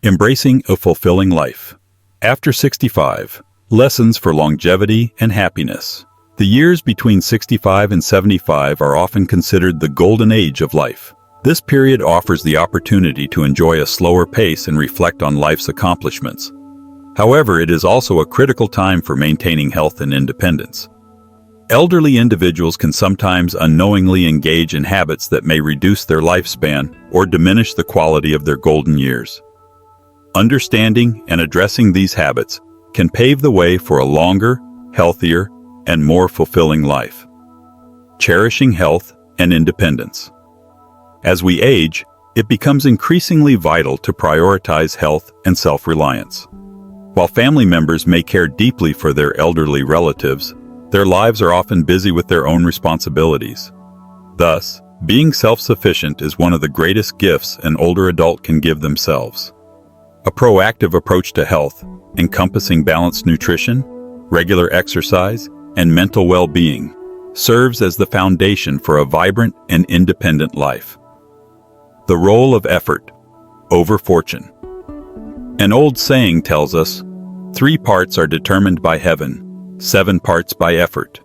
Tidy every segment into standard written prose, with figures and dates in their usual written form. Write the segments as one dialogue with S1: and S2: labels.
S1: Embracing a fulfilling life. After 65, lessons for longevity and happiness. The years between 65 and 75 are often considered the golden age of life. This period offers the opportunity to enjoy a slower pace and reflect on life's accomplishments. However, it is also a critical time for maintaining health and independence. Elderly individuals can sometimes unknowingly engage in habits that may reduce their lifespan or diminish the quality of their golden years. Understanding and addressing these habits can pave the way for a longer, healthier, and more fulfilling life. Cherishing health and independence. As we age, it becomes increasingly vital to prioritize health and self-reliance. While family members may care deeply for their elderly relatives, their lives are often busy with their own responsibilities. Thus, being self-sufficient is one of the greatest gifts an older adult can give themselves. A proactive approach to health, encompassing balanced nutrition, regular exercise, and mental well-being, serves as the foundation for a vibrant and independent life. The role of effort over fortune. An old saying tells us, 3 parts are determined by heaven, 7 parts by effort.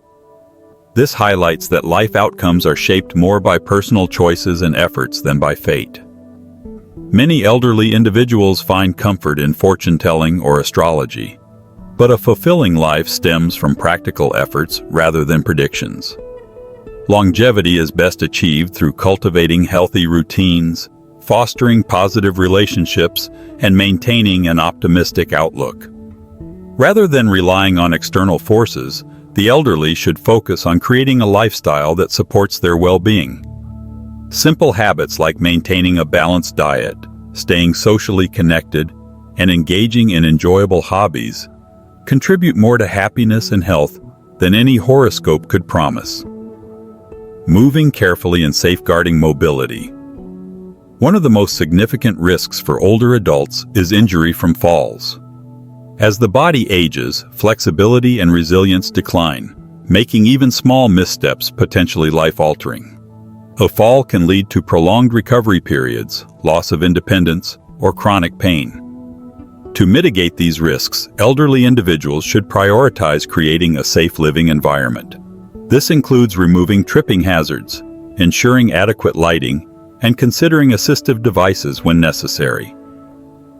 S1: This highlights that life outcomes are shaped more by personal choices and efforts than by fate. Many elderly individuals find comfort in fortune-telling or astrology, but a fulfilling life stems from practical efforts rather than predictions. Longevity is best achieved through cultivating healthy routines, fostering positive relationships, and maintaining an optimistic outlook. Rather than relying on external forces, the elderly should focus on creating a lifestyle that supports their well-being. Simple habits like maintaining a balanced diet, staying socially connected, and engaging in enjoyable hobbies contribute more to happiness and health than any horoscope could promise. Moving carefully and safeguarding mobility. One of the most significant risks for older adults is injury from falls. As the body ages, flexibility and resilience decline, making even small missteps potentially life-altering. A fall can lead to prolonged recovery periods, loss of independence, or chronic pain. To mitigate these risks, elderly individuals should prioritize creating a safe living environment. This includes removing tripping hazards, ensuring adequate lighting, and considering assistive devices when necessary.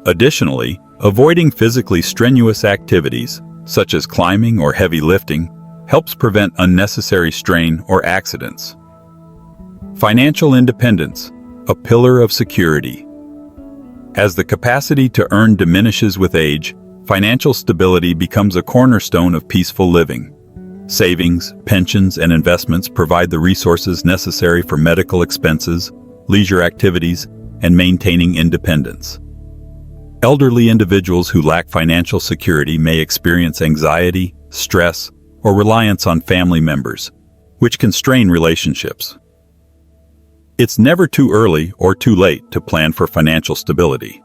S1: Additionally, avoiding physically strenuous activities, such as climbing or heavy lifting, helps prevent unnecessary strain or accidents. Financial independence, a pillar of security. As the capacity to earn diminishes with age, financial stability becomes a cornerstone of peaceful living. Savings, pensions, and investments provide the resources necessary for medical expenses, leisure activities, and maintaining independence. Elderly individuals who lack financial security may experience anxiety, stress, or reliance on family members, which can strain relationships. It's never too early or too late to plan for financial stability.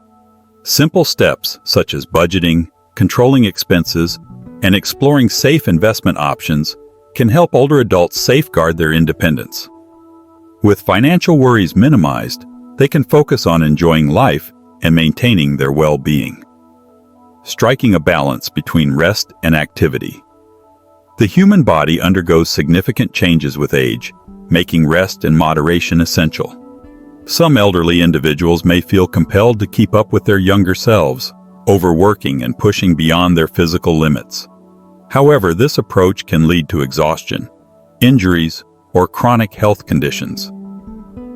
S1: Simple steps such as budgeting, controlling expenses, and exploring safe investment options can help older adults safeguard their independence. With financial worries minimized, they can focus on enjoying life and maintaining their well-being. Striking a balance between rest and activity. The human body undergoes significant changes with age, making rest and moderation essential. Some elderly individuals may feel compelled to keep up with their younger selves, overworking and pushing beyond their physical limits. However, this approach can lead to exhaustion, injuries, or chronic health conditions.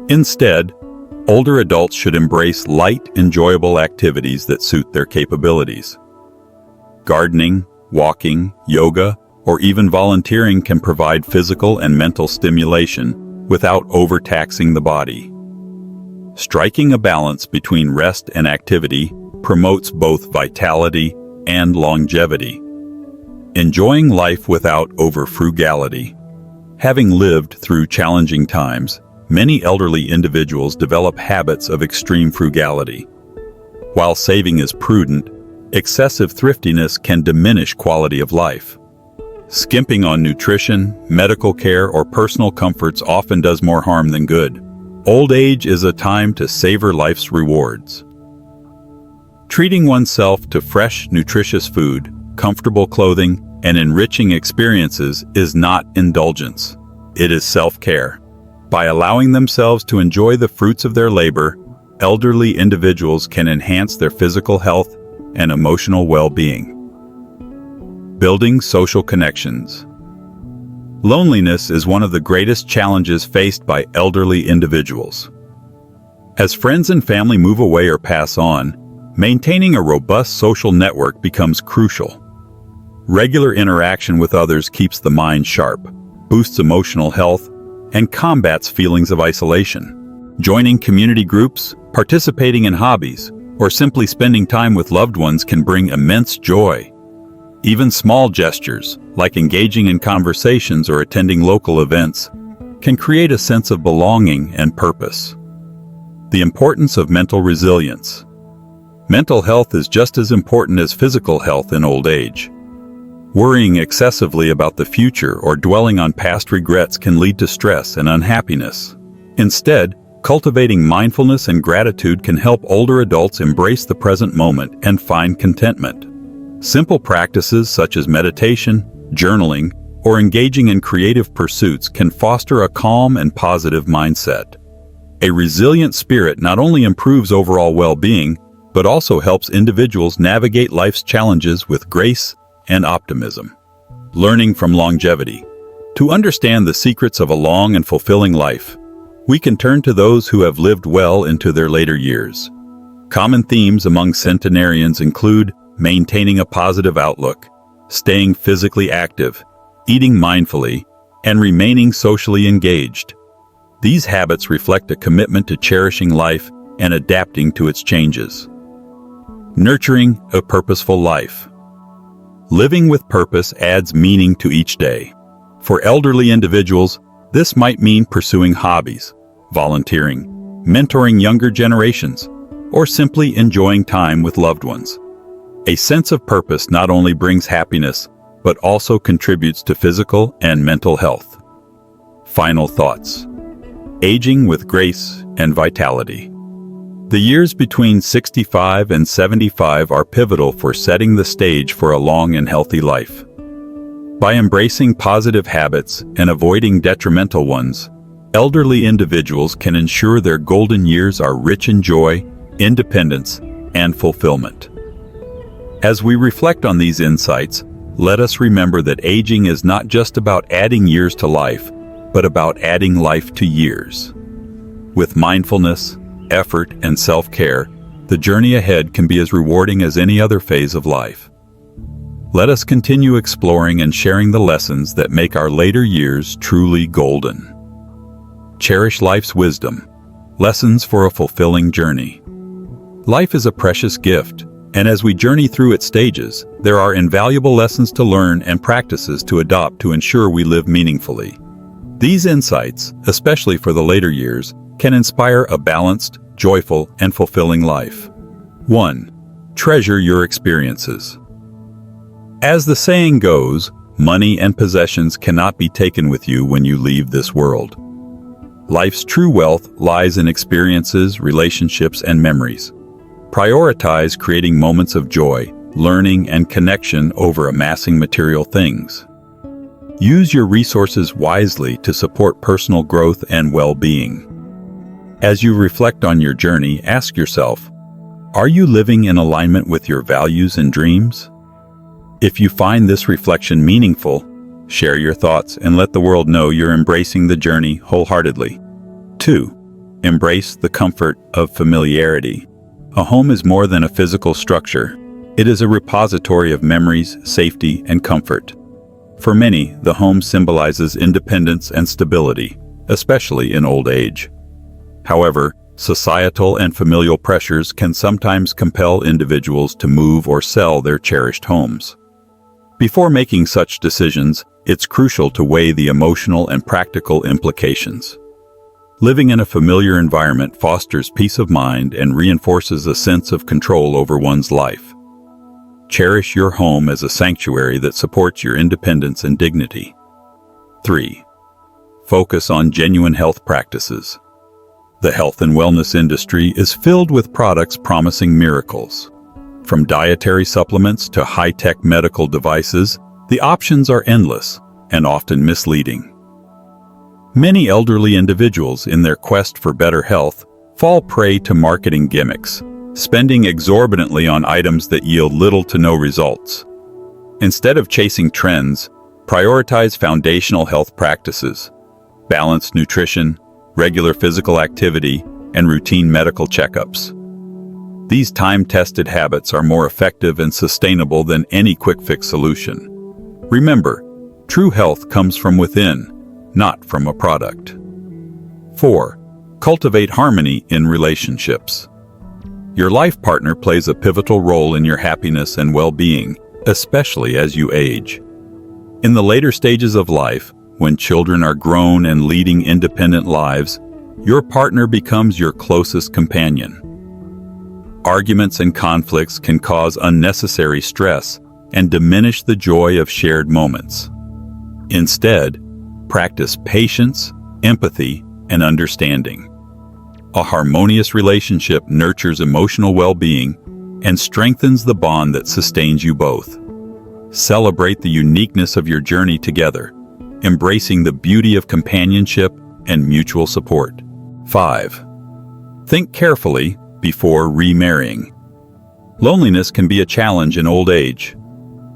S1: Instead, older adults should embrace light, enjoyable activities that suit their capabilities. Gardening, walking, yoga, or even volunteering can provide physical and mental stimulation without overtaxing the body. Striking a balance between rest and activity promotes both vitality and longevity. Enjoying life without over-frugality. Having lived through challenging times, many elderly individuals develop habits of extreme frugality. While saving is prudent, excessive thriftiness can diminish quality of life. Skimping on nutrition, medical care, or personal comforts often does more harm than good. Old age is a time to savor life's rewards. Treating oneself to fresh, nutritious food, comfortable clothing, and enriching experiences is not indulgence. It is self-care. By allowing themselves to enjoy the fruits of their labor, elderly individuals can enhance their physical health and emotional well-being. Building social connections. Loneliness is one of the greatest challenges faced by elderly individuals. As friends and family move away or pass on, maintaining a robust social network becomes crucial. Regular interaction with others keeps the mind sharp, boosts emotional health, and combats feelings of isolation. Joining community groups, participating in hobbies, or simply spending time with loved ones can bring immense joy. Even small gestures, like engaging in conversations or attending local events, can create a sense of belonging and purpose. The importance of mental resilience. Mental health is just as important as physical health in old age. Worrying excessively about the future or dwelling on past regrets can lead to stress and unhappiness. Instead, cultivating mindfulness and gratitude can help older adults embrace the present moment and find contentment. Simple practices such as meditation, journaling, or engaging in creative pursuits can foster a calm and positive mindset. A resilient spirit not only improves overall well-being, but also helps individuals navigate life's challenges with grace and optimism. Learning from longevity. To understand the secrets of a long and fulfilling life, we can turn to those who have lived well into their later years. Common themes among centenarians include maintaining a positive outlook, staying physically active, eating mindfully, and remaining socially engaged. These habits reflect a commitment to cherishing life and adapting to its changes. Nurturing a purposeful life. Living with purpose adds meaning to each day. For elderly individuals, this might mean pursuing hobbies, volunteering, mentoring younger generations, or simply enjoying time with loved ones. A sense of purpose not only brings happiness, but also contributes to physical and mental health. Final thoughts. Aging with grace and vitality. The years between 65 and 75 are pivotal for setting the stage for a long and healthy life. By embracing positive habits and avoiding detrimental ones, elderly individuals can ensure their golden years are rich in joy, independence, and fulfillment. As we reflect on these insights, let us remember that aging is not just about adding years to life, but about adding life to years. With mindfulness, effort, and self-care, the journey ahead can be as rewarding as any other phase of life. Let us continue exploring and sharing the lessons that make our later years truly golden. Cherish life's wisdom. Lessons for a fulfilling journey. Life is a precious gift, and as we journey through its stages, there are invaluable lessons to learn and practices to adopt to ensure we live meaningfully. These insights, especially for the later years, can inspire a balanced, joyful, and fulfilling life. 1. Treasure your experiences. As the saying goes, money and possessions cannot be taken with you when you leave this world. Life's true wealth lies in experiences, relationships, and memories. Prioritize creating moments of joy, learning, and connection over amassing material things. Use your resources wisely to support personal growth and well-being. As you reflect on your journey, ask yourself, are you living in alignment with your values and dreams? If you find this reflection meaningful, share your thoughts and let the world know you're embracing the journey wholeheartedly. 2. Embrace the comfort of familiarity. A home is more than a physical structure. It is a repository of memories, safety, and comfort. For many, the home symbolizes independence and stability, especially in old age. However, societal and familial pressures can sometimes compel individuals to move or sell their cherished homes. Before making such decisions, it's crucial to weigh the emotional and practical implications. Living in a familiar environment fosters peace of mind and reinforces a sense of control over one's life. Cherish your home as a sanctuary that supports your independence and dignity. 3. Focus on genuine health practices. The health and wellness industry is filled with products promising miracles. From dietary supplements to high-tech medical devices, the options are endless and often misleading. Many elderly individuals, in their quest for better health, fall prey to marketing gimmicks, spending exorbitantly on items that yield little to no results. Instead of chasing trends, prioritize foundational health practices, balanced nutrition, regular physical activity, and routine medical checkups. These time-tested habits are more effective and sustainable than any quick-fix solution. Remember, true health comes from within, not from a product. 4. Cultivate harmony in relationships. Your life partner plays a pivotal role in your happiness and well-being, especially as you age. In the later stages of life, when children are grown and leading independent lives, your partner becomes your closest companion. Arguments and conflicts can cause unnecessary stress and diminish the joy of shared moments. Instead, practice patience, empathy, and understanding. A harmonious relationship nurtures emotional well-being and strengthens the bond that sustains you both. Celebrate the uniqueness of your journey together, embracing the beauty of companionship and mutual support. 5. Think carefully before remarrying. Loneliness can be a challenge in old age,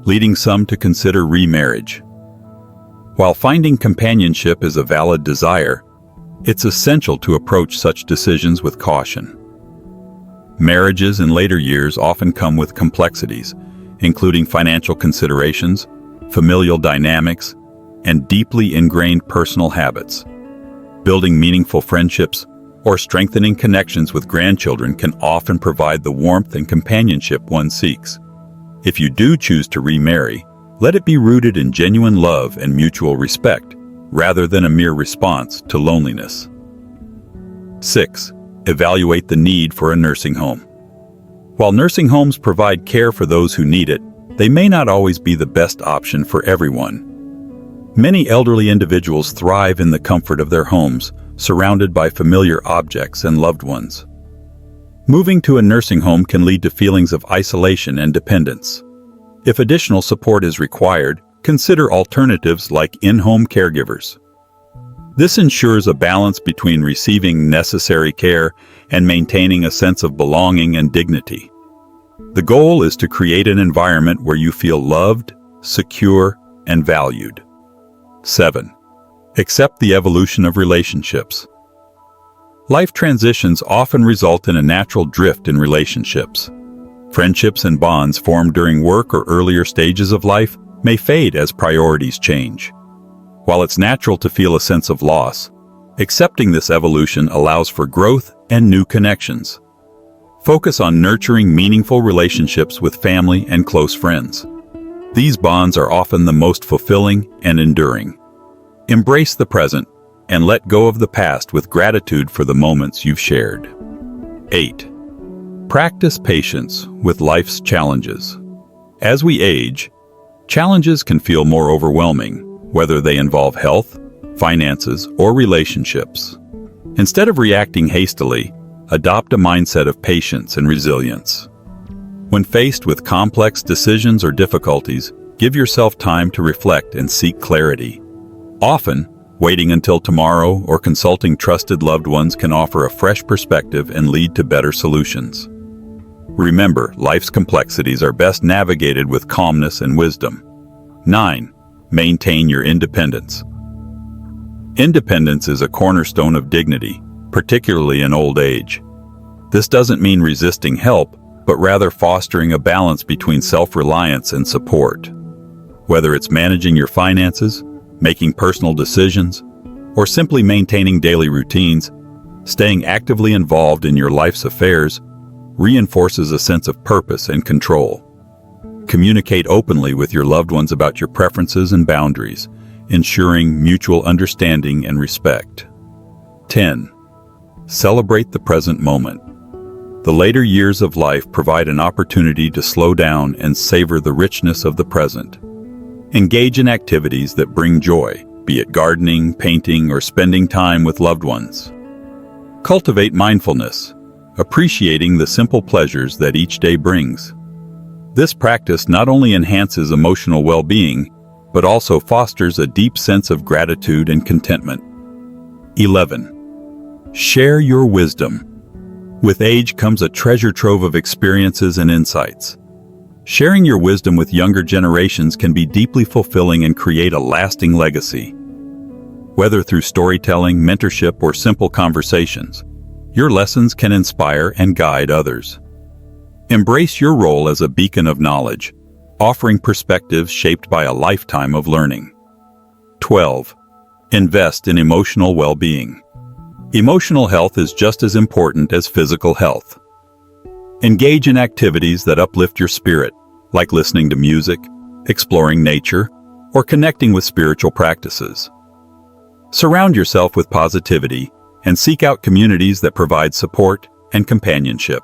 S1: leading some to consider remarriage. While finding companionship is a valid desire, it's essential to approach such decisions with caution. Marriages in later years often come with complexities, including financial considerations, familial dynamics, and deeply ingrained personal habits. Building meaningful friendships or strengthening connections with grandchildren can often provide the warmth and companionship one seeks. If you do choose to remarry, let it be rooted in genuine love and mutual respect, rather than a mere response to loneliness. 6. Evaluate the need for a nursing home. While nursing homes provide care for those who need it, they may not always be the best option for everyone. Many elderly individuals thrive in the comfort of their homes, surrounded by familiar objects and loved ones. Moving to a nursing home can lead to feelings of isolation and dependence. If additional support is required, consider alternatives like in-home caregivers. This ensures a balance between receiving necessary care and maintaining a sense of belonging and dignity. The goal is to create an environment where you feel loved, secure, and valued. 7. Accept the evolution of relationships. Life transitions often result in a natural drift in relationships. Friendships and bonds formed during work or earlier stages of life may fade as priorities change. While it's natural to feel a sense of loss, accepting this evolution allows for growth and new connections. Focus on nurturing meaningful relationships with family and close friends. These bonds are often the most fulfilling and enduring. Embrace the present and let go of the past with gratitude for the moments you've shared. 8. Practice patience with life's challenges. As we age, challenges can feel more overwhelming, whether they involve health, finances, or relationships. Instead of reacting hastily, adopt a mindset of patience and resilience. When faced with complex decisions or difficulties, give yourself time to reflect and seek clarity. Often, waiting until tomorrow or consulting trusted loved ones can offer a fresh perspective and lead to better solutions. Remember, life's complexities are best navigated with calmness and wisdom. 9. Maintain your independence. Independence is a cornerstone of dignity, particularly in old age. This doesn't mean resisting help, but rather fostering a balance between self-reliance and support. Whether it's managing your finances, making personal decisions, or simply maintaining daily routines, staying actively involved in your life's affairs reinforces a sense of purpose and control. Communicate openly with your loved ones about your preferences and boundaries, ensuring mutual understanding and respect. 10. Celebrate the present moment. The later years of life provide an opportunity to slow down and savor the richness of the present. Engage in activities that bring joy, be it gardening, painting, or spending time with loved ones. Cultivate mindfulness, appreciating the simple pleasures that each day brings. This practice not only enhances emotional well-being, but also fosters a deep sense of gratitude and contentment. 11. Share your wisdom. With age comes a treasure trove of experiences and insights. Sharing your wisdom with younger generations can be deeply fulfilling and create a lasting legacy. Whether through storytelling, mentorship, or simple conversations, your lessons can inspire and guide others. Embrace your role as a beacon of knowledge, offering perspectives shaped by a lifetime of learning. 12. Invest in emotional well-being. Emotional health is just as important as physical health. Engage in activities that uplift your spirit, like listening to music, exploring nature, or connecting with spiritual practices. Surround yourself with positivity and seek out communities that provide support and companionship.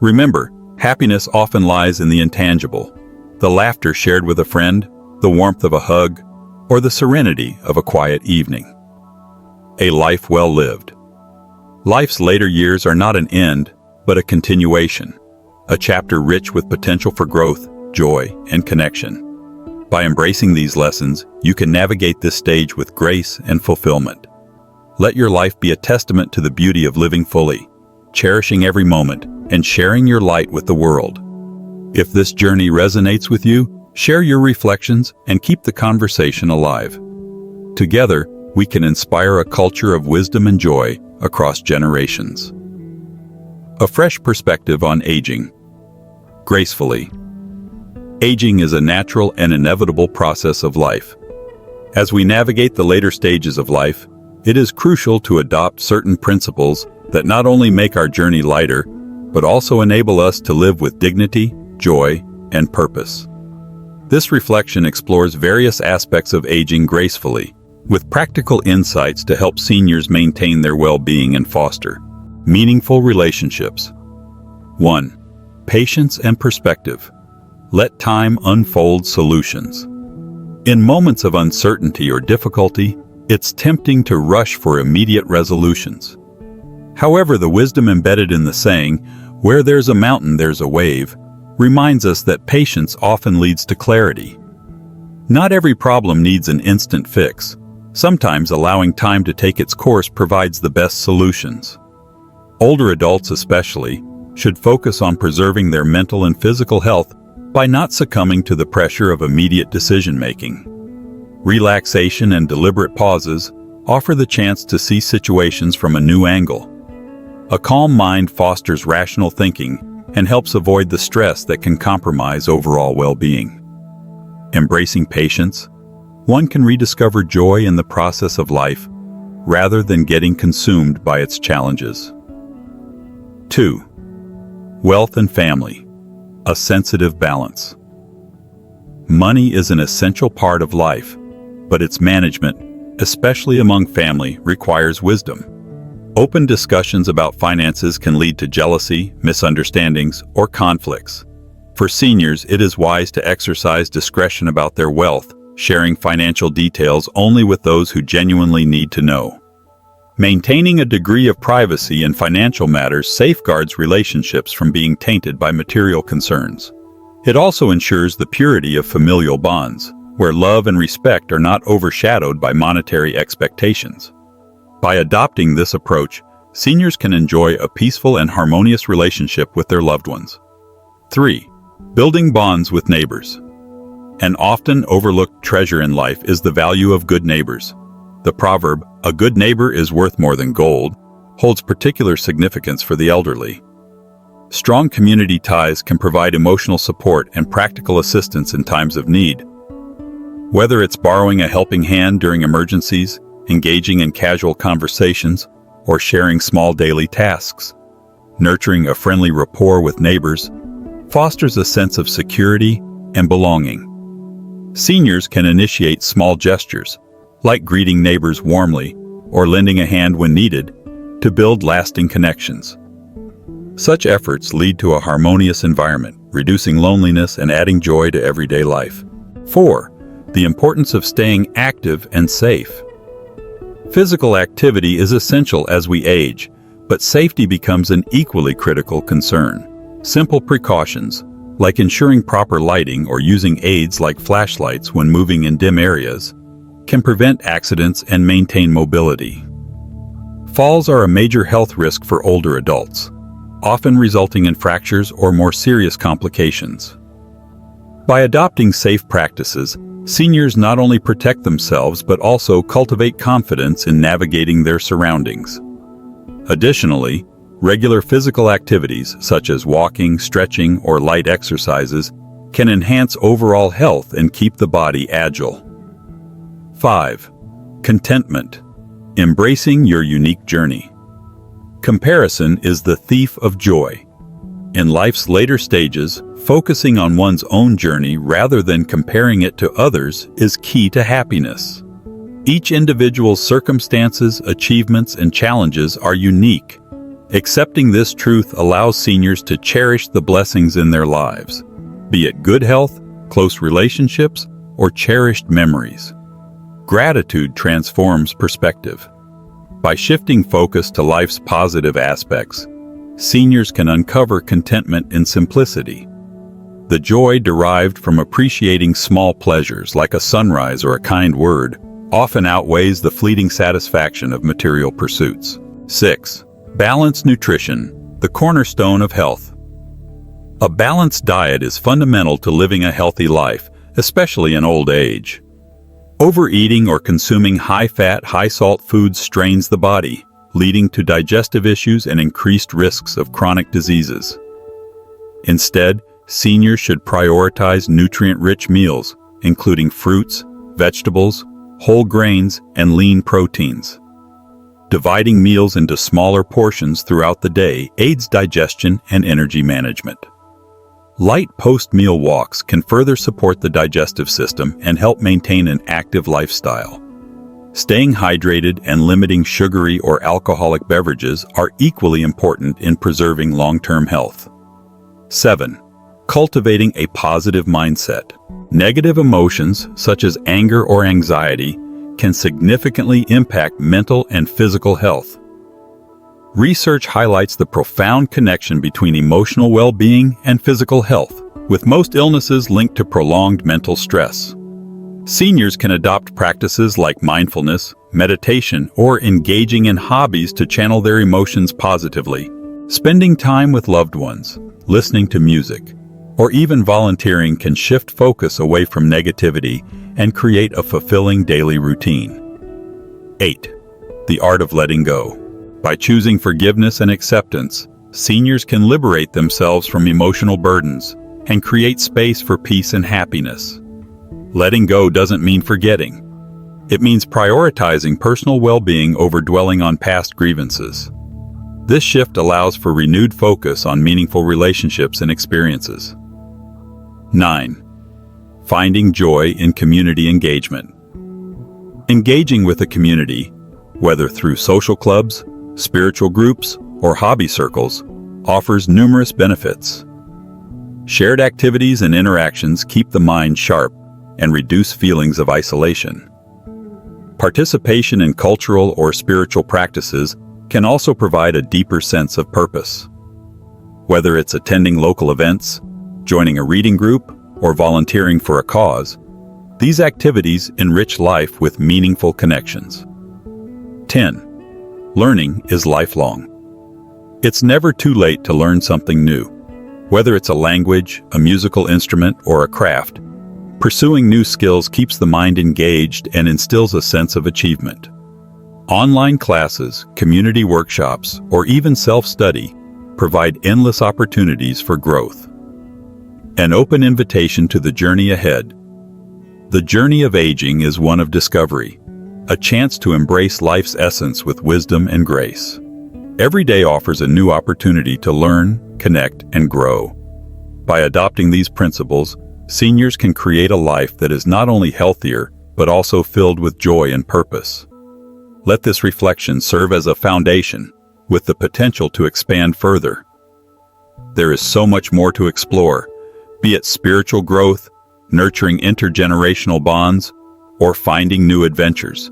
S1: Remember, happiness often lies in the intangible, the laughter shared with a friend, the warmth of a hug, or the serenity of a quiet evening. A life well lived. Life's later years are not an end, but a continuation, a chapter rich with potential for growth, joy, and connection. By embracing these lessons, you can navigate this stage with grace and fulfillment. Let your life be a testament to the beauty of living fully, cherishing every moment, and sharing your light with the world. If this journey resonates with you, share your reflections and keep the conversation alive. Together, we can inspire a culture of wisdom and joy across generations. A fresh perspective on aging. Gracefully. Aging is a natural and inevitable process of life. As we navigate the later stages of life, it is crucial to adopt certain principles that not only make our journey lighter, but also enable us to live with dignity, joy, and purpose. This reflection explores various aspects of aging gracefully, with practical insights to help seniors maintain their well-being and foster meaningful relationships. 1. Patience and perspective. Let time unfold solutions. In moments of uncertainty or difficulty, it's tempting to rush for immediate resolutions. However, the wisdom embedded in the saying, "Where there's a mountain, there's a wave," reminds us that patience often leads to clarity. Not every problem needs an instant fix. Sometimes allowing time to take its course provides the best solutions. Older adults especially should focus on preserving their mental and physical health by not succumbing to the pressure of immediate decision-making. Relaxation and deliberate pauses offer the chance to see situations from a new angle. A calm mind fosters rational thinking and helps avoid the stress that can compromise overall well-being. Embracing patience, one can rediscover joy in the process of life rather than getting consumed by its challenges. 2. Wealth and family. A sensitive balance. Money is an essential part of life, but its management, especially among family, requires wisdom. Open discussions about finances can lead to jealousy, misunderstandings, or conflicts. For seniors, it is wise to exercise discretion about their wealth, sharing financial details only with those who genuinely need to know. Maintaining a degree of privacy in financial matters safeguards relationships from being tainted by material concerns. It also ensures the purity of familial bonds, where love and respect are not overshadowed by monetary expectations. By adopting this approach, seniors can enjoy a peaceful and harmonious relationship with their loved ones. 3. Building bonds with neighbors. An often overlooked treasure in life is the value of good neighbors. The proverb, "A good neighbor is worth more than gold," holds particular significance for the elderly. Strong community ties can provide emotional support and practical assistance in times of need. Whether it's borrowing a helping hand during emergencies, engaging in casual conversations, or sharing small daily tasks, nurturing a friendly rapport with neighbors fosters a sense of security and belonging. Seniors can initiate small gestures, like greeting neighbors warmly or lending a hand when needed, to build lasting connections. Such efforts lead to a harmonious environment, reducing loneliness and adding joy to everyday life. 4. The importance of staying active and safe. Physical activity is essential as we age, but safety becomes an equally critical concern. Simple precautions, like ensuring proper lighting or using aids like flashlights when moving in dim areas, can prevent accidents and maintain mobility. Falls are a major health risk for older adults, often resulting in fractures or more serious complications. By adopting safe practices, seniors not only protect themselves but also cultivate confidence in navigating their surroundings. Additionally, regular physical activities such as walking, stretching, or light exercises can enhance overall health and keep the body agile. 5. Contentment. Embracing your unique journey. Comparison is the thief of joy. In life's later stages, focusing on one's own journey rather than comparing it to others is key to happiness. Each individual's circumstances, achievements, and challenges are unique. Accepting this truth allows seniors to cherish the blessings in their lives, be it good health, close relationships, or cherished memories. Gratitude transforms perspective. By shifting focus to life's positive aspects, seniors can uncover contentment in simplicity. The joy derived from appreciating small pleasures like a sunrise or a kind word often outweighs the fleeting satisfaction of material pursuits. 6. Balanced nutrition, the cornerstone of health. A balanced diet is fundamental to living a healthy life, especially in old age. Overeating or consuming high-fat, high-salt foods strains the body, leading to digestive issues and increased risks of chronic diseases. Instead, seniors should prioritize nutrient-rich meals, including fruits, vegetables, whole grains, and lean proteins. Dividing meals into smaller portions throughout the day aids digestion and energy management. Light post-meal walks can further support the digestive system and help maintain an active lifestyle. Staying hydrated and limiting sugary or alcoholic beverages are equally important in preserving long-term health. 7. Cultivating a positive mindset. Negative emotions, such as anger or anxiety, can significantly impact mental and physical health. Research highlights the profound connection between emotional well-being and physical health, with most illnesses linked to prolonged mental stress. Seniors can adopt practices like mindfulness, meditation, or engaging in hobbies to channel their emotions positively. Spending time with loved ones, listening to music, or even volunteering can shift focus away from negativity and create a fulfilling daily routine. 8. The art of letting go. By choosing forgiveness and acceptance, seniors can liberate themselves from emotional burdens and create space for peace and happiness. Letting go doesn't mean forgetting. It means prioritizing personal well-being over dwelling on past grievances. This shift allows for renewed focus on meaningful relationships and experiences. 9. Finding joy in community engagement. Engaging with a community, whether through social clubs, spiritual groups, or hobby circles, offers numerous benefits. Shared activities and interactions keep the mind sharp and reduce feelings of isolation. Participation in cultural or spiritual practices can also provide a deeper sense of purpose. Whether it's attending local events, joining a reading group, or volunteering for a cause, these activities enrich life with meaningful connections. 10. Learning is lifelong. It's never too late to learn something new. Whether it's a language, a musical instrument, or a craft, pursuing new skills keeps the mind engaged and instills a sense of achievement. Online classes, community workshops, or even self-study provide endless opportunities for growth. An open invitation to the journey ahead. The journey of aging is one of discovery, a chance to embrace life's essence with wisdom and grace. Every day offers a new opportunity to learn, connect, and grow. By adopting these principles, seniors can create a life that is not only healthier, but also filled with joy and purpose. Let this reflection serve as a foundation, with the potential to expand further. There is so much more to explore, be it spiritual growth, nurturing intergenerational bonds, or finding new adventures.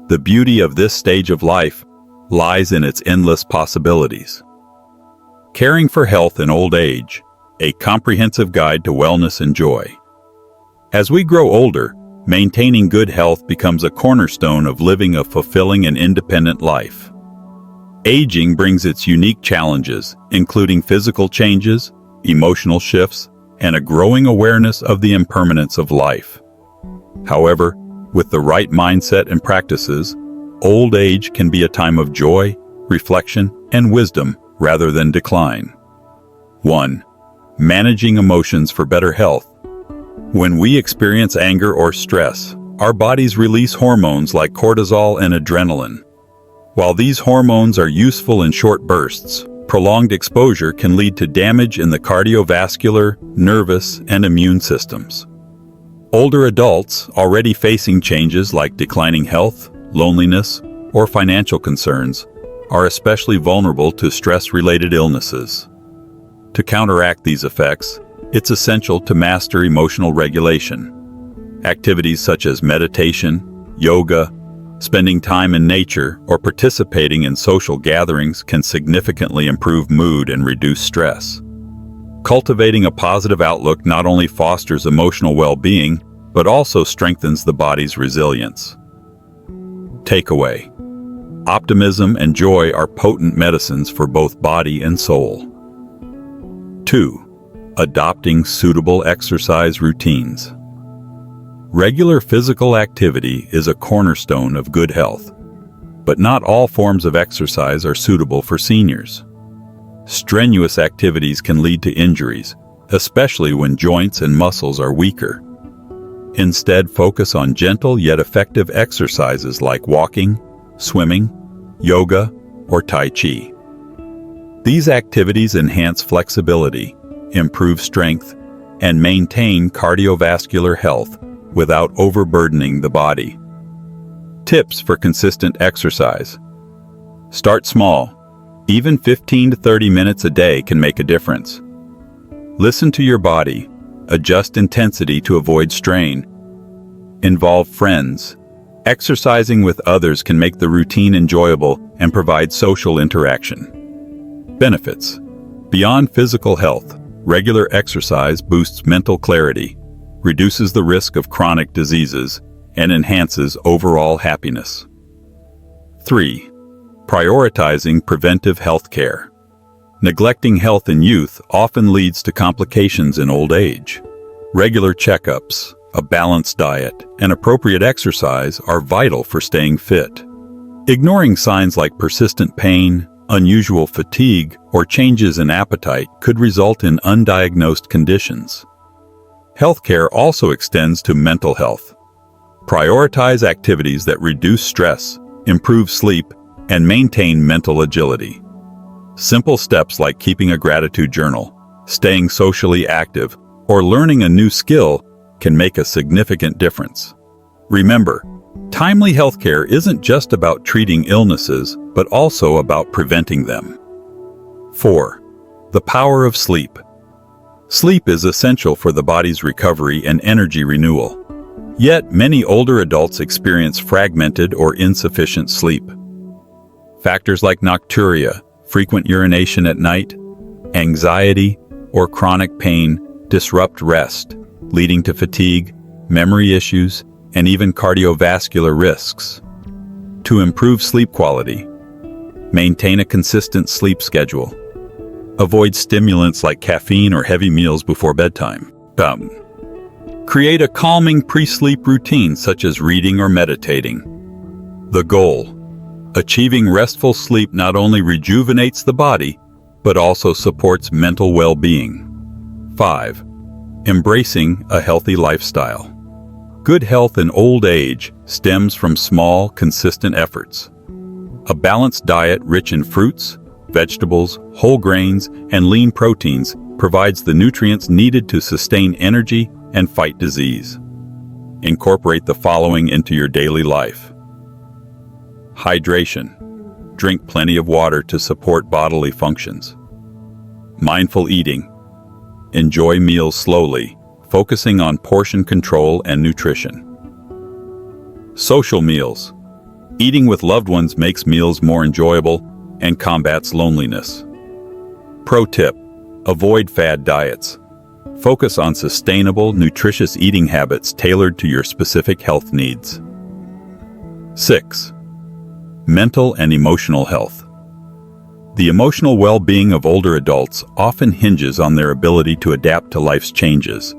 S1: The beauty of this stage of life lies in its endless possibilities. Caring for health in old age, a comprehensive guide to wellness and joy. As we grow older, maintaining good health becomes a cornerstone of living a fulfilling and independent life. Aging brings its unique challenges, including physical changes, emotional shifts, and a growing awareness of the impermanence of life. However, with the right mindset and practices, old age can be a time of joy, reflection, and wisdom rather than decline. 1. Managing emotions for better health. When we experience anger or stress, our bodies release hormones like cortisol and adrenaline. While these hormones are useful in short bursts, prolonged exposure can lead to damage in the cardiovascular, nervous, and immune systems. Older adults already facing changes like declining health, loneliness, or financial concerns are especially vulnerable to stress-related illnesses. To counteract these effects, it's essential to master emotional regulation. Activities such as meditation, yoga, spending time in nature, or participating in social gatherings can significantly improve mood and reduce stress. Cultivating a positive outlook not only fosters emotional well-being, but also strengthens the body's resilience. Takeaway: optimism and joy are potent medicines for both body and soul. 2. Adopting suitable exercise routines. Regular physical activity is a cornerstone of good health, but not all forms of exercise are suitable for seniors. Strenuous activities can lead to injuries, especially when joints and muscles are weaker. Instead, focus on gentle yet effective exercises like walking, swimming, yoga, or Tai Chi. These activities enhance flexibility, improve strength, and maintain cardiovascular health without overburdening the body. Tips for consistent exercise. Start small. Even 15 to 30 minutes a day can make a difference. Listen to your body. Adjust intensity to avoid strain. Involve friends. Exercising with others can make the routine enjoyable and provide social interaction. Benefits. Beyond physical health, regular exercise boosts mental clarity, reduces the risk of chronic diseases, and enhances overall happiness. 3. Prioritizing preventive health care. Neglecting health in youth often leads to complications in old age. Regular checkups, a balanced diet, and appropriate exercise are vital for staying fit. Ignoring signs like persistent pain, unusual fatigue, or changes in appetite could result in undiagnosed conditions. Healthcare also extends to mental health. Prioritize activities that reduce stress, improve sleep, and maintain mental agility. Simple steps like keeping a gratitude journal, staying socially active, or learning a new skill can make a significant difference. Remember, timely healthcare isn't just about treating illnesses, but also about preventing them. 4. The power of sleep. Sleep is essential for the body's recovery and energy renewal. Yet, many older adults experience fragmented or insufficient sleep. Factors like nocturia, frequent urination at night, anxiety, or chronic pain disrupt rest, leading to fatigue, memory issues, and even cardiovascular risks. To improve sleep quality, maintain a consistent sleep schedule. Avoid stimulants like caffeine or heavy meals before bedtime. Create a calming pre-sleep routine such as reading or meditating. The goal: achieving restful sleep not only rejuvenates the body, but also supports mental well-being. 5. Embracing a healthy lifestyle. Good health in old age stems from small, consistent efforts. A balanced diet rich in fruits, vegetables, whole grains, and lean proteins provides the nutrients needed to sustain energy and fight disease. Incorporate the following into your daily life. Hydration. Drink plenty of water to support bodily functions. Mindful eating. Enjoy meals slowly, focusing on portion control and nutrition. Social meals. Eating with loved ones makes meals more enjoyable and combats loneliness. Pro tip: Avoid fad diets. Focus on sustainable, nutritious eating habits tailored to your specific health needs. 6. Mental and emotional health. The emotional well-being of older adults often hinges on their ability to adapt to life's changes.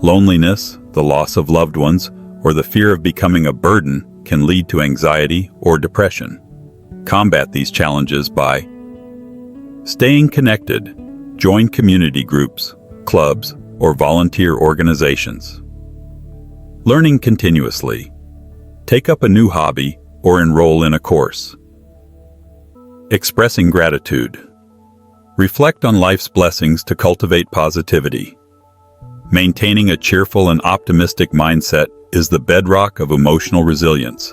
S1: Loneliness, the loss of loved ones, or the fear of becoming a burden can lead to anxiety or depression. Combat these challenges by staying connected. Join community groups, clubs, or volunteer organizations. Learning continuously. Take up a new hobby or enroll in a course. Expressing gratitude. Reflect on life's blessings to cultivate positivity. Maintaining a cheerful and optimistic mindset is the bedrock of emotional resilience,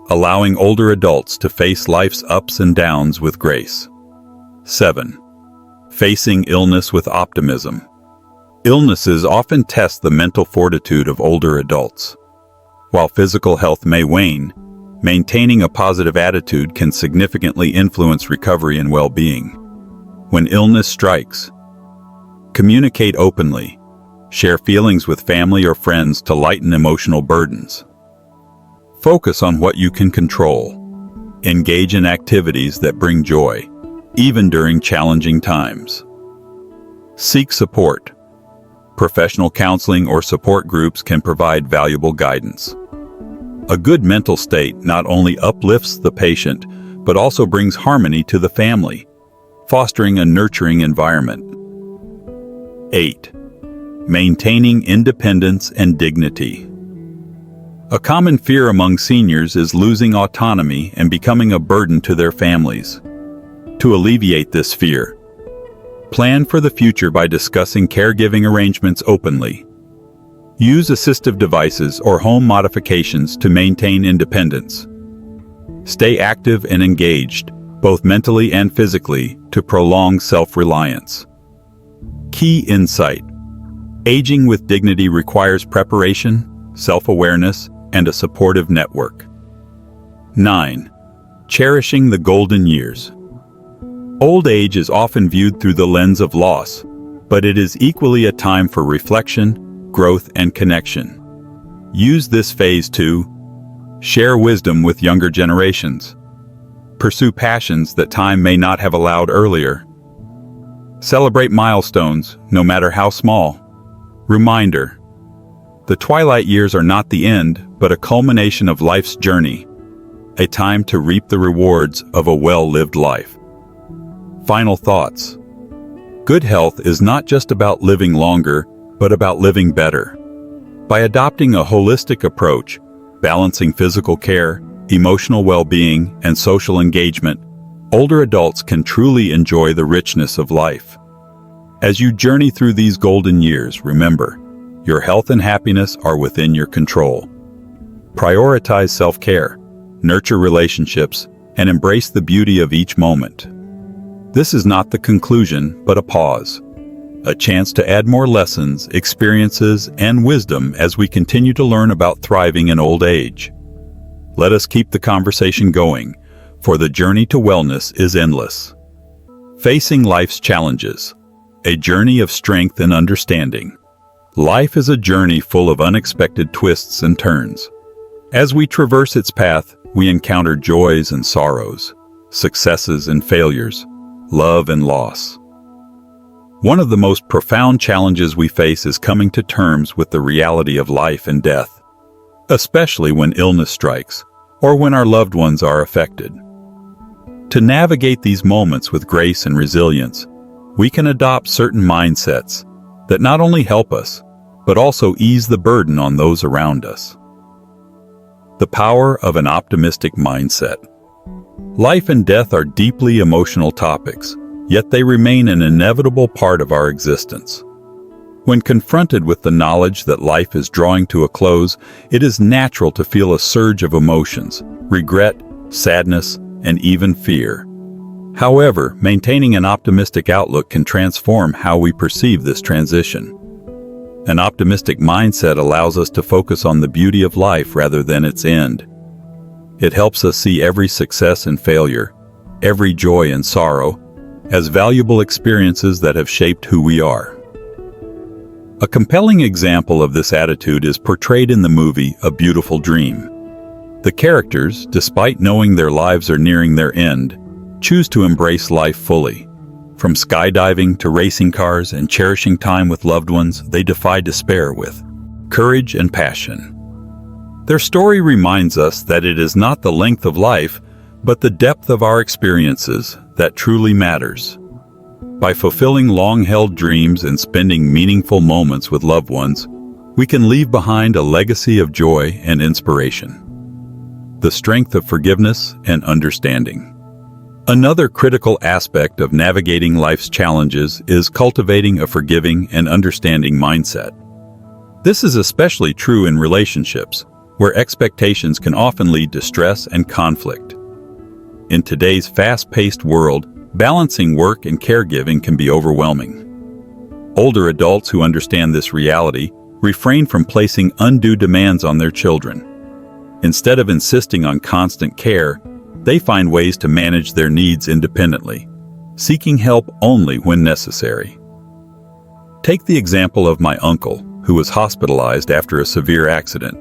S1: allowing older adults to face life's ups and downs with grace. 7. Facing illness with optimism. Illnesses often test the mental fortitude of older adults. While physical health may wane, maintaining a positive attitude can significantly influence recovery and well-being. When illness strikes, communicate openly. Share feelings with family or friends to lighten emotional burdens. Focus on what you can control. Engage in activities that bring joy, even during challenging times. Seek support. Professional counseling or support groups can provide valuable guidance. A good mental state not only uplifts the patient, but also brings harmony to the family, fostering a nurturing environment. 8. Maintaining independence and dignity. A common fear among seniors is losing autonomy and becoming a burden to their families. To alleviate this fear, plan for the future by discussing caregiving arrangements openly. Use assistive devices or home modifications to maintain independence. Stay active and engaged, both mentally and physically, to prolong self-reliance. Key insight. Aging with dignity requires preparation, self-awareness, and a supportive network. 9. Cherishing the golden years. Old age is often viewed through the lens of loss, but it is equally a time for reflection, growth, and connection. Use this phase to share wisdom with younger generations, pursue passions that time may not have allowed earlier, celebrate milestones, no matter how small. Reminder: the twilight years are not the end, but a culmination of life's journey, a time to reap the rewards of a well-lived life. Final thoughts. Good health is not just about living longer, but about living better. By adopting a holistic approach, balancing physical care, emotional well-being, and social engagement, older adults can truly enjoy the richness of life. As you journey through these golden years, remember, your health and happiness are within your control. Prioritize self-care, nurture relationships, and embrace the beauty of each moment. This is not the conclusion, but a pause. A chance to add more lessons, experiences, and wisdom as we continue to learn about thriving in old age. Let us keep the conversation going, for the journey to wellness is endless. Facing life's challenges. A journey of strength and understanding. Life is a journey full of unexpected twists and turns. As we traverse its path, we encounter joys and sorrows, successes and failures, love and loss. One of the most profound challenges we face is coming to terms with the reality of life and death, especially when illness strikes or when our loved ones are affected. To navigate these moments with grace and resilience, we can adopt certain mindsets that not only help us, but also ease the burden on those around us. The power of an optimistic mindset. Life and death are deeply emotional topics, yet they remain an inevitable part of our existence. When confronted with the knowledge that life is drawing to a close, it is natural to feel a surge of emotions, regret, sadness, and even fear. However, maintaining an optimistic outlook can transform how we perceive this transition. An optimistic mindset allows us to focus on the beauty of life rather than its end. It helps us see every success and failure, every joy and sorrow, as valuable experiences that have shaped who we are. A compelling example of this attitude is portrayed in the movie A Beautiful Dream. The characters, despite knowing their lives are nearing their end, choose to embrace life fully. From skydiving to racing cars and cherishing time with loved ones, they defy despair with courage and passion. Their story reminds us that it is not the length of life, but the depth of our experiences that truly matters. By fulfilling long-held dreams and spending meaningful moments with loved ones, we can leave behind a legacy of joy and inspiration. The strength of forgiveness and understanding. Another critical aspect of navigating life's challenges is cultivating a forgiving and understanding mindset. This is especially true in relationships, where expectations can often lead to stress and conflict. In today's fast-paced world, balancing work and caregiving can be overwhelming. Older adults who understand this reality refrain from placing undue demands on their children. Instead of insisting on constant care, they find ways to manage their needs independently, seeking help only when necessary. Take the example of my uncle, who was hospitalized after a severe accident.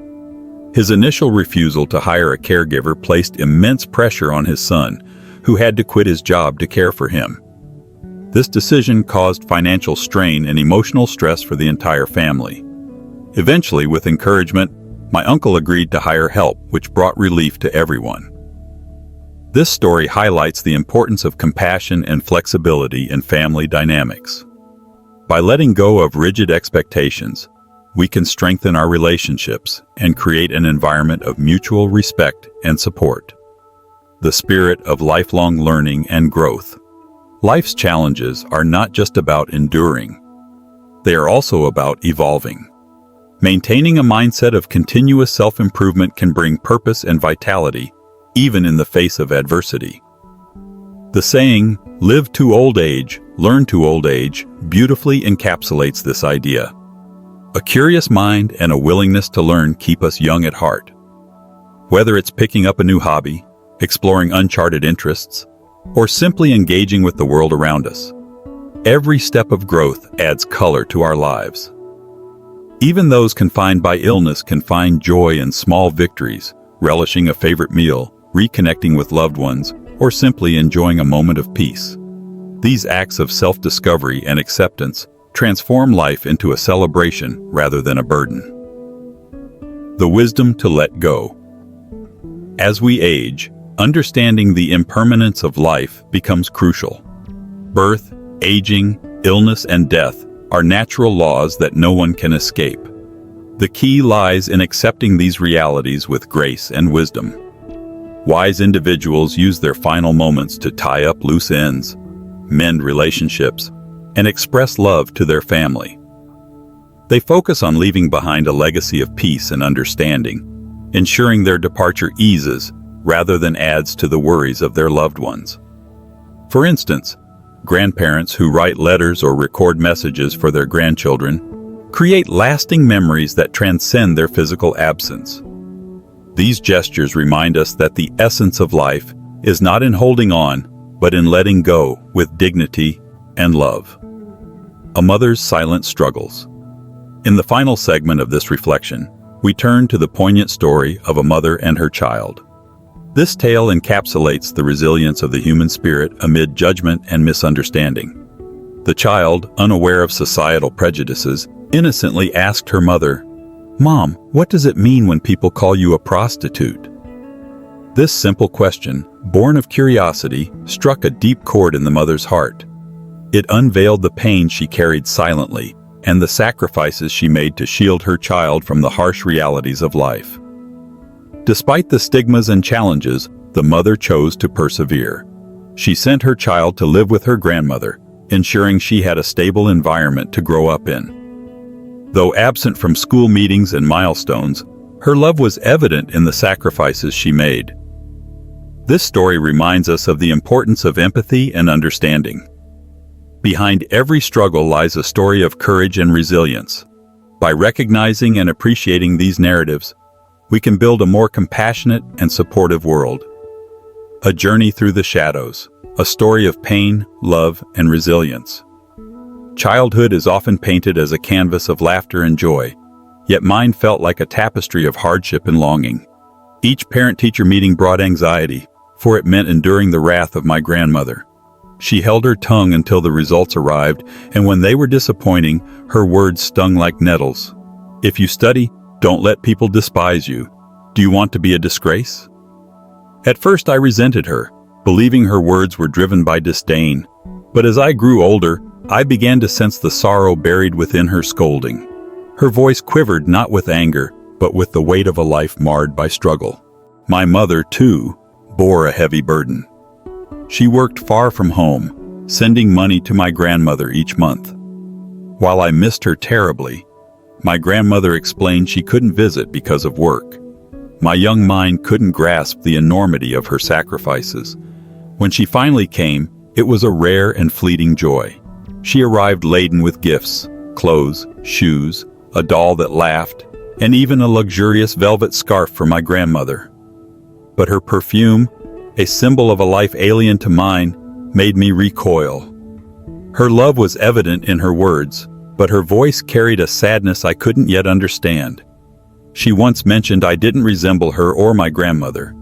S1: His initial refusal to hire a caregiver placed immense pressure on his son, who had to quit his job to care for him. This decision caused financial strain and emotional stress for the entire family. Eventually, with encouragement, my uncle agreed to hire help, which brought relief to everyone. This story highlights the importance of compassion and flexibility in family dynamics. By letting go of rigid expectations, we can strengthen our relationships and create an environment of mutual respect and support. The spirit of lifelong learning and growth. Life's challenges are not just about enduring. They are also about evolving. Maintaining a mindset of continuous self-improvement can bring purpose and vitality, even in the face of adversity. The saying, "Live to old age, learn to old age," beautifully encapsulates this idea. A curious mind and a willingness to learn keep us young at heart. Whether it's picking up a new hobby, exploring uncharted interests, or simply engaging with the world around us, every step of growth adds color to our lives. Even those confined by illness can find joy in small victories, relishing a favorite meal, reconnecting with loved ones, or simply enjoying a moment of peace. These acts of self-discovery and acceptance transform life into a celebration rather than a burden. The wisdom to let go. As we age, understanding the impermanence of life becomes crucial. Birth, aging, illness, and death are natural laws that no one can escape. The key lies in accepting these realities with grace and wisdom. Wise individuals use their final moments to tie up loose ends, mend relationships, and express love to their family. They focus on leaving behind a legacy of peace and understanding, ensuring their departure eases rather than adds to the worries of their loved ones. For instance, grandparents who write letters or record messages for their grandchildren create lasting memories that transcend their physical absence. These gestures remind us that the essence of life is not in holding on, but in letting go with dignity and love. A mother's silent struggles. In the final segment of this reflection, we turn to the poignant story of a mother and her child. This tale encapsulates the resilience of the human spirit amid judgment and misunderstanding. The child, unaware of societal prejudices, innocently asked her mother, "Mom, what does it mean when people call you a prostitute?" This simple question, born of curiosity, struck a deep chord in the mother's heart. It unveiled the pain she carried silently and the sacrifices she made to shield her child from the harsh realities of life. Despite the stigmas and challenges, the mother chose to persevere. She sent her child to live with her grandmother, ensuring she had a stable environment to grow up in. Though absent from school meetings and milestones, her love was evident in the sacrifices she made. This story reminds us of the importance of empathy and understanding. Behind every struggle lies a story of courage and resilience. By recognizing and appreciating these narratives, we can build a more compassionate and supportive world. A journey through the shadows. a story of pain, love, and resilience. Childhood is often painted as a canvas of laughter and joy, yet mine felt like a tapestry of hardship and longing. Each parent-teacher meeting brought anxiety, for it meant enduring the wrath of my grandmother. She held her tongue until the results arrived, and when they were disappointing, her words stung like nettles. If you study, don't let people despise you. Do you want to be a disgrace? At first I resented her, believing her words were driven by disdain. But as I grew older, I began to sense the sorrow buried within her scolding. Her voice quivered not with anger, but with the weight of a life marred by struggle. My mother, too, bore a heavy burden. She worked far from home, sending money to my grandmother each month. While I missed her terribly, my grandmother explained she couldn't visit because of work. My young mind couldn't grasp the enormity of her sacrifices. When she finally came, it was a rare and fleeting joy. She arrived laden with gifts, clothes, shoes, a doll that laughed, and even a luxurious velvet scarf for my grandmother. But her perfume, a symbol of a life alien to mine, made me recoil. Her love was evident in her words, but her voice carried a sadness I couldn't yet understand. She once mentioned I didn't resemble her or my grandmother.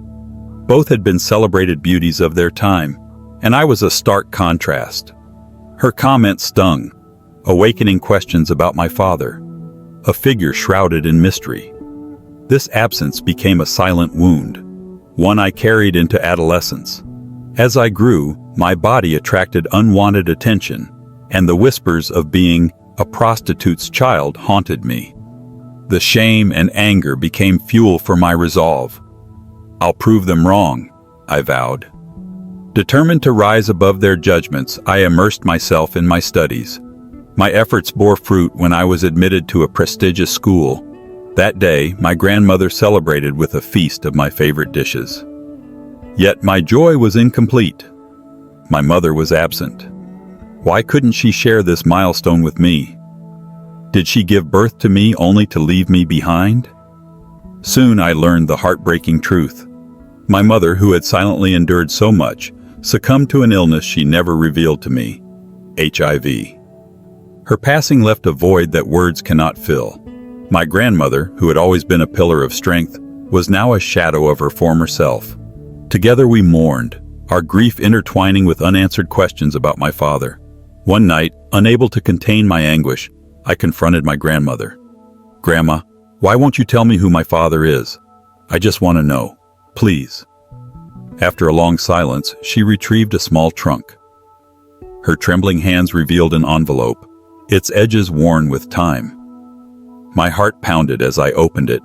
S1: Both had been celebrated beauties of their time, and I was a stark contrast. Her comment stung, awakening questions about my father, a figure shrouded in mystery. This absence became a silent wound, one I carried into adolescence. As I grew, my body attracted unwanted attention, and the whispers of being a prostitute's child haunted me. The shame and anger became fuel for my resolve. I'll prove them wrong, I vowed. Determined to rise above their judgments, I immersed myself in my studies. My efforts bore fruit when I was admitted to a prestigious school. That day, my grandmother celebrated with a feast of my favorite dishes. Yet my joy was incomplete. My mother was absent. Why couldn't she share this milestone with me? Did she give birth to me only to leave me behind? Soon I learned the heartbreaking truth. My mother, who had silently endured so much, succumbed to an illness she never revealed to me, HIV. Her passing left a void that words cannot fill. My grandmother, who had always been a pillar of strength, was now a shadow of her former self. Together we mourned, our grief intertwining with unanswered questions about my father. One night, unable to contain my anguish, I confronted my grandmother. "Grandma, why won't you tell me who my father is? I just want to know, please." After a long silence, she retrieved a small trunk. Her trembling hands revealed an envelope, its edges worn with time. My heart pounded as I opened it,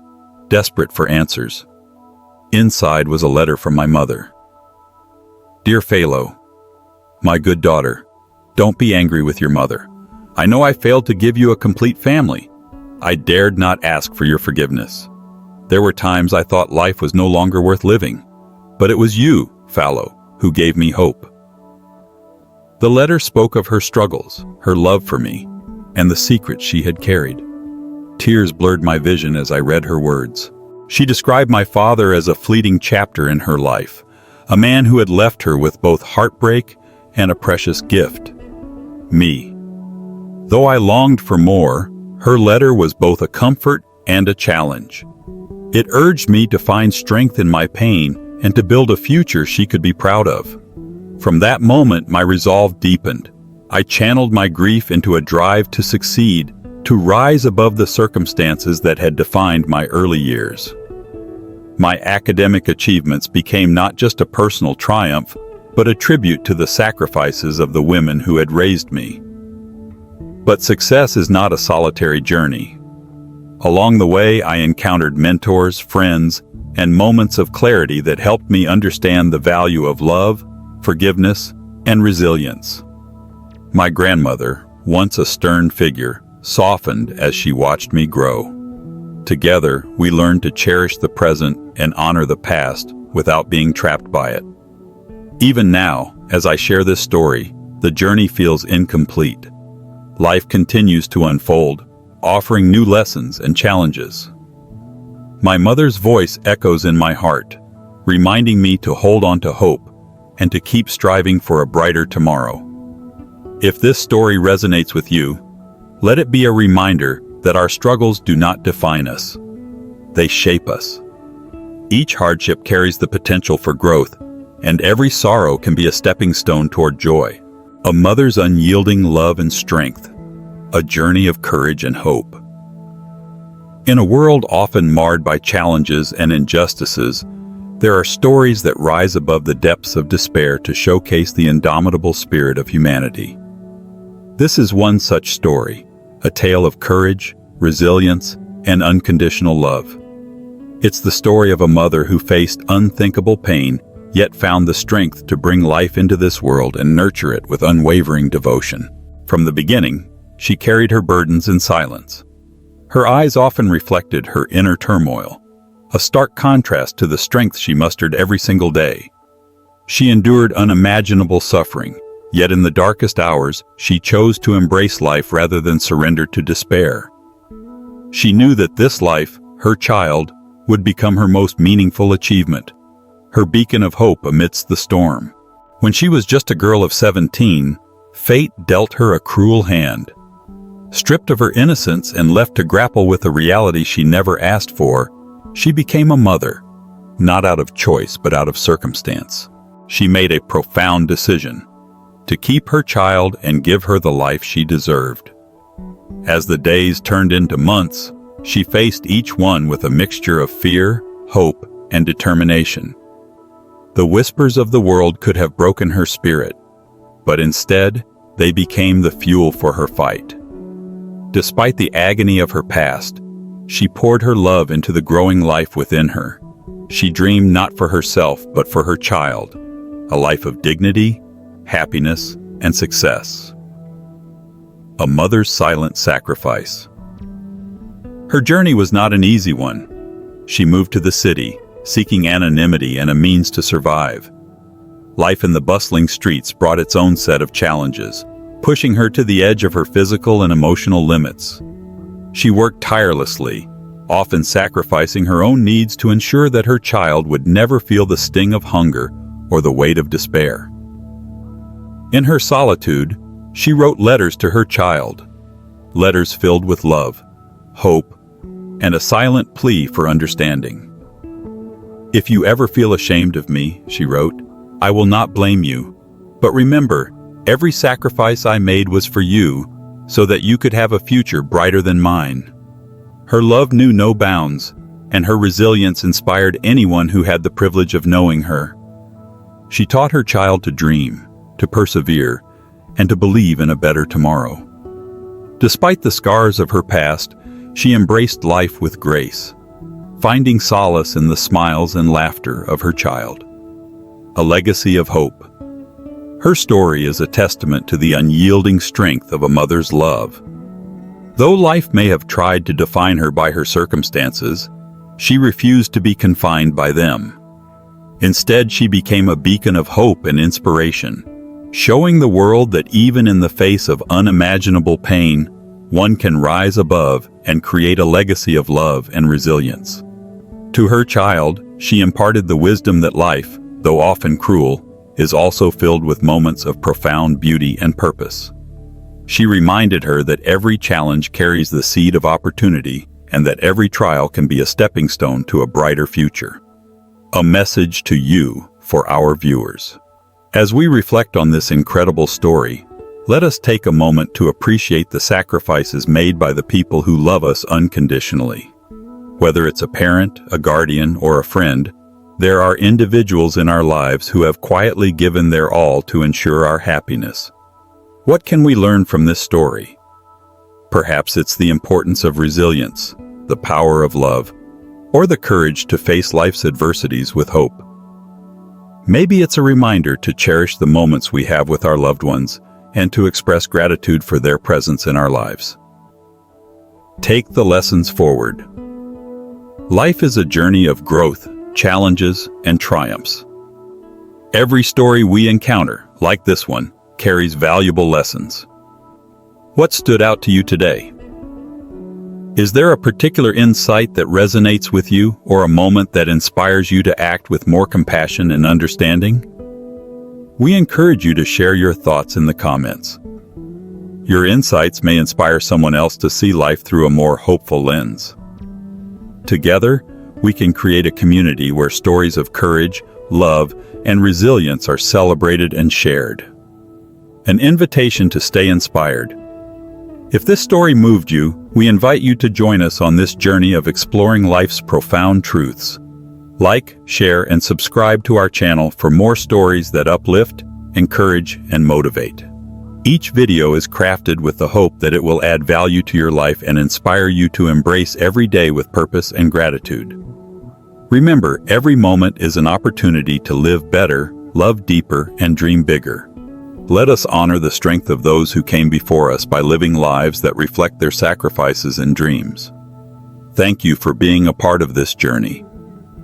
S1: desperate for answers. Inside was a letter from my mother. "Dear Phalo, my good daughter, don't be angry with your mother. I know I failed to give you a complete family. I dared not ask for your forgiveness. There were times I thought life was no longer worth living, but it was you, Phalo, who gave me hope." The letter spoke of her struggles, her love for me, and the secrets she had carried. Tears blurred my vision as I read her words. She described my father as a fleeting chapter in her life, a man who had left her with both heartbreak and a precious gift, me. Though I longed for more, her letter was both a comfort and a challenge. It urged me to find strength in my pain and to build a future she could be proud of. From that moment, my resolve deepened. I channeled my grief into a drive to succeed, to rise above the circumstances that had defined my early years. My academic achievements became not just a personal triumph, but a tribute to the sacrifices of the women who had raised me. But success is not a solitary journey. Along the way, I encountered mentors, friends, and moments of clarity that helped me understand the value of love, forgiveness, and resilience. My grandmother, once a stern figure, softened as she watched me grow. Together, we learned to cherish the present and honor the past without being trapped by it. Even now, as I share this story, the journey feels incomplete. Life continues to unfold, offering new lessons and challenges. My mother's voice echoes in my heart, reminding me to hold on to hope and to keep striving for a brighter tomorrow. If this story resonates with you, let it be a reminder that our struggles do not define us. They shape us. Each hardship carries the potential for growth, and every sorrow can be a stepping stone toward joy. A mother's unyielding love and strength, a journey of courage and hope. In a world often marred by challenges and injustices, there are stories that rise above the depths of despair to showcase the indomitable spirit of humanity. This is one such story, a tale of courage, resilience, and unconditional love. It's the story of a mother who faced unthinkable pain, yet found the strength to bring life into this world and nurture it with unwavering devotion. From the beginning, she carried her burdens in silence. Her eyes often reflected her inner turmoil, a stark contrast to the strength she mustered every single day. She endured unimaginable suffering, yet in the darkest hours, she chose to embrace life rather than surrender to despair. She knew that this life, her child, would become her most meaningful achievement, her beacon of hope amidst the storm. When she was just a girl of 17, fate dealt her a cruel hand. Stripped of her innocence and left to grapple with a reality she never asked for, she became a mother, not out of choice but out of circumstance. She made a profound decision to keep her child and give her the life she deserved. As the days turned into months, she faced each one with a mixture of fear, hope, and determination. The whispers of the world could have broken her spirit, but instead, they became the fuel for her fight. Despite the agony of her past, she poured her love into the growing life within her. She dreamed not for herself, but for her child, a life of dignity, happiness, and success. A mother's silent sacrifice. Her journey was not an easy one. She moved to the city, seeking anonymity and a means to survive. Life in the bustling streets brought its own set of challenges, pushing her to the edge of her physical and emotional limits. She worked tirelessly, often sacrificing her own needs to ensure that her child would never feel the sting of hunger or the weight of despair. In her solitude, she wrote letters to her child, letters filled with love, hope, and a silent plea for understanding. "If you ever feel ashamed of me," she wrote, "I will not blame you. But remember, every sacrifice I made was for you, so that you could have a future brighter than mine." Her love knew no bounds, and her resilience inspired anyone who had the privilege of knowing her. She taught her child to dream, to persevere, and to believe in a better tomorrow. Despite the scars of her past, she embraced life with grace, finding solace in the smiles and laughter of her child. A legacy of hope. Her story is a testament to the unyielding strength of a mother's love. Though life may have tried to define her by her circumstances, she refused to be confined by them. Instead, she became a beacon of hope and inspiration, showing the world that even in the face of unimaginable pain, one can rise above and create a legacy of love and resilience. To her child, she imparted the wisdom that life, though often cruel, is also filled with moments of profound beauty and purpose. She reminded her that every challenge carries the seed of opportunity and that every trial can be a stepping stone to a brighter future. A message to you, for our viewers. As we reflect on this incredible story, let us take a moment to appreciate the sacrifices made by the people who love us unconditionally. Whether it's a parent, a guardian, or a friend, there are individuals in our lives who have quietly given their all to ensure our happiness. What can we learn from this story? Perhaps it's the importance of resilience, the power of love, or the courage to face life's adversities with hope. Maybe it's a reminder to cherish the moments we have with our loved ones and to express gratitude for their presence in our lives. Take the lessons forward. Life is a journey of growth, challenges, and triumphs. Every story we encounter, like this one, carries valuable lessons. What stood out to you today? Is there a particular insight that resonates with you or a moment that inspires you to act with more compassion and understanding? We encourage you to share your thoughts in the comments. Your insights may inspire someone else to see life through a more hopeful lens. Together, we can create a community where stories of courage, love, and resilience are celebrated and shared. An invitation to stay inspired. If this story moved you, we invite you to join us on this journey of exploring life's profound truths. Like, share, and subscribe to our channel for more stories that uplift, encourage, and motivate. Each video is crafted with the hope that it will add value to your life and inspire you to embrace every day with purpose and gratitude. Remember, every moment is an opportunity to live better, love deeper, and dream bigger. Let us honor the strength of those who came before us by living lives that reflect their sacrifices and dreams. Thank you for being a part of this journey.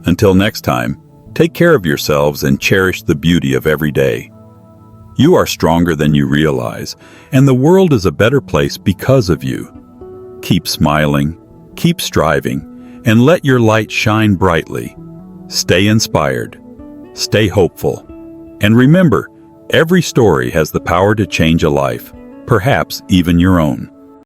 S1: Until next time, take care of yourselves and cherish the beauty of every day. You are stronger than you realize, and the world is a better place because of you. Keep smiling, keep striving, and let your light shine brightly. Stay inspired, stay hopeful, and remember, every story has the power to change a life, perhaps even your own.